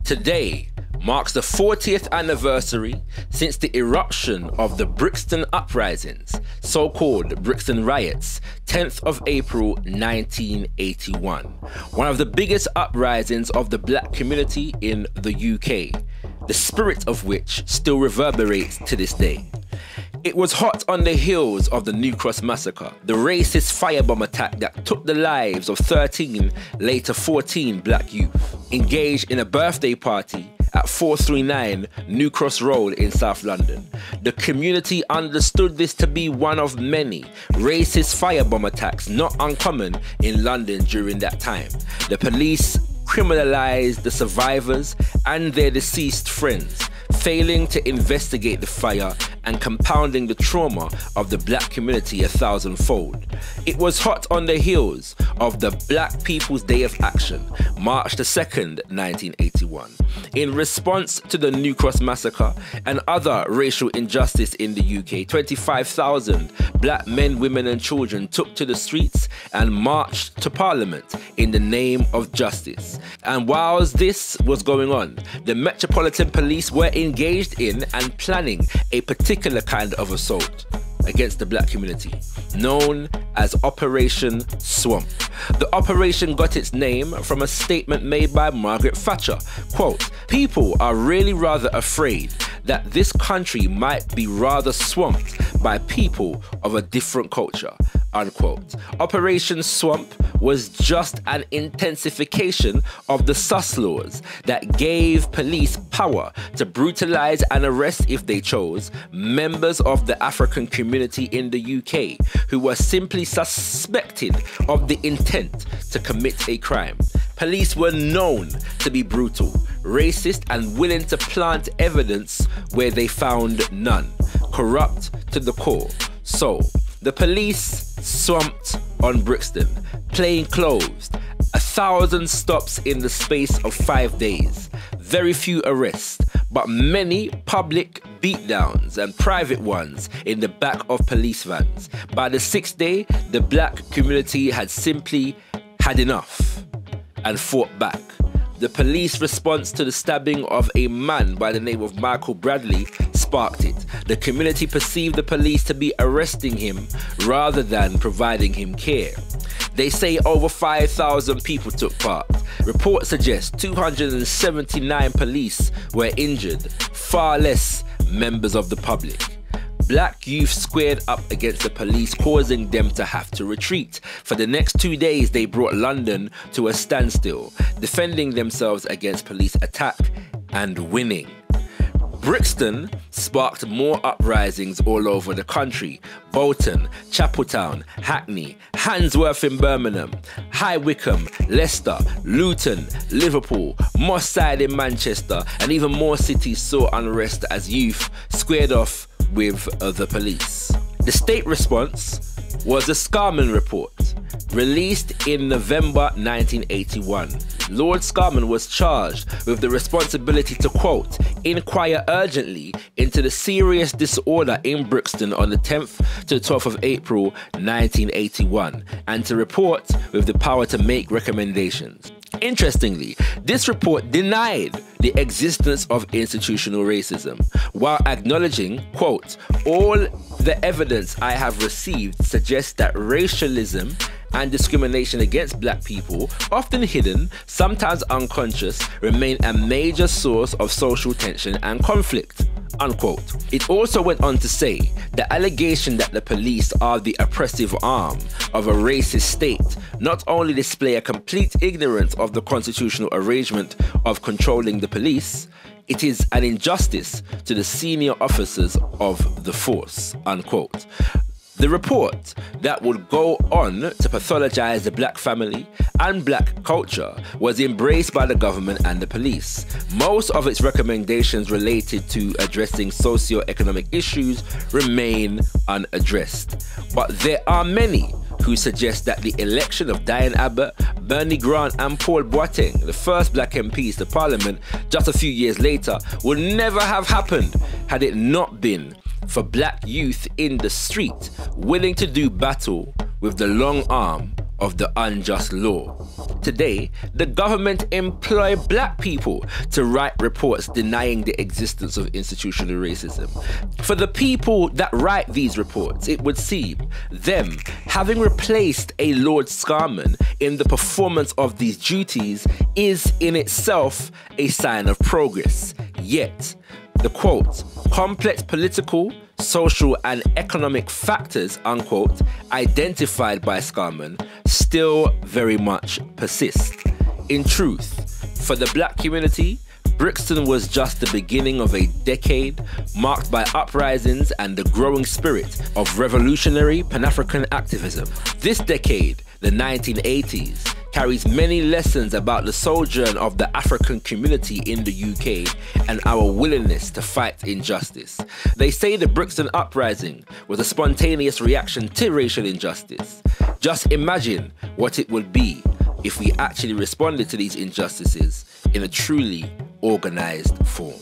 Today marks the 40th anniversary since the eruption of the Brixton Uprisings, so-called Brixton Riots, 10th of April 1981. One of the biggest uprisings of the black community in the UK, the spirit of which still reverberates to this day. It was hot on the heels of the New Cross massacre, the racist firebomb attack that took the lives of 13, later 14 black youth, engaged in a birthday party at 439 New Cross Road in South London. The community understood this to be one of many racist firebomb attacks not uncommon in London during that time. The police criminalised the survivors and their deceased friends, failing to investigate the fire and compounding the trauma of the black community 1,000-fold. It was hot on the heels of the Black People's Day of Action, March 2nd, 1981. In response to the New Cross massacre and other racial injustice in the UK, 25,000 black men, women and children took to the streets and marched to Parliament in the name of justice. And whilst this was going on, the Metropolitan Police were engaged in and planning a particular kind of assault against the black community, known as Operation Swamp. The operation got its name from a statement made by Margaret Thatcher. Quote, "People are really rather afraid that this country might be rather swamped by people of a different culture." Unquote. Operation Swamp was just an intensification of the sus laws that gave police power to brutalize and arrest, if they chose, members of the African community in the UK who were simply suspected of the intent to commit a crime. Police were known to be brutal, racist and willing to plant evidence where they found none, corrupt to the core. So, the police swamped on Brixton, plain clothes, 1,000 stops in the space of 5 days, very few arrests, but many public beatdowns and private ones in the back of police vans. By the 6th day, the black community had simply had enough and fought back. The police response to the stabbing of a man by the name of Michael Bradley sparked it. The community perceived the police to be arresting him rather than providing him care. They say over 5,000 people took part. Reports suggest 279 police were injured, far less members of the public. Black youth squared up against the police, causing them to have to retreat. For the next 2 days, they brought London to a standstill, defending themselves against police attack and winning. Brixton sparked more uprisings all over the country. Bolton, Chapeltown, Hackney, Handsworth in Birmingham, High Wycombe, Leicester, Luton, Liverpool, Moss Side in Manchester, and even more cities saw unrest as youth squared off with the police. The state response was the Scarman Report, released in November 1981. Lord Scarman was charged with the responsibility to, quote, "inquire urgently into the serious disorder in Brixton on the 10th to the 12th of April 1981, and to report with the power to make recommendations." Interestingly, this report denied the existence of institutional racism, while acknowledging, quote, "all the evidence I have received suggests that racialism and discrimination against black people, often hidden, sometimes unconscious, remain a major source of social tension and conflict." Unquote. It also went on to say the allegation that the police are the oppressive arm of a racist state not only display a complete ignorance of the constitutional arrangement of controlling the police, it is an injustice to the senior officers of the force. Unquote. The report that would go on to pathologize the black family and black culture was embraced by the government and the police. Most of its recommendations related to addressing socio-economic issues remain unaddressed. But there are many who suggest that the election of Diane Abbott, Bernie Grant and Paul Boateng, the first black MPs to Parliament just a few years later, would never have happened had it not been for black youth in the street willing to do battle with the long arm of the unjust law. Today, the government employ black people to write reports denying the existence of institutional racism. For the people that write these reports, it would seem them having replaced a Lord Scarman in the performance of these duties is in itself a sign of progress. Yet, the quote, complex political, social and economic factors, unquote, identified by Scarman still very much persist. In truth, for the black community, Brixton was just the beginning of a decade marked by uprisings and the growing spirit of revolutionary Pan-African activism. This decade, the 1980s, carries many lessons about the sojourn of the African community in the UK and our willingness to fight injustice. They say the Brixton Uprising was a spontaneous reaction to racial injustice. Just imagine what it would be if we actually responded to these injustices in a truly organized form.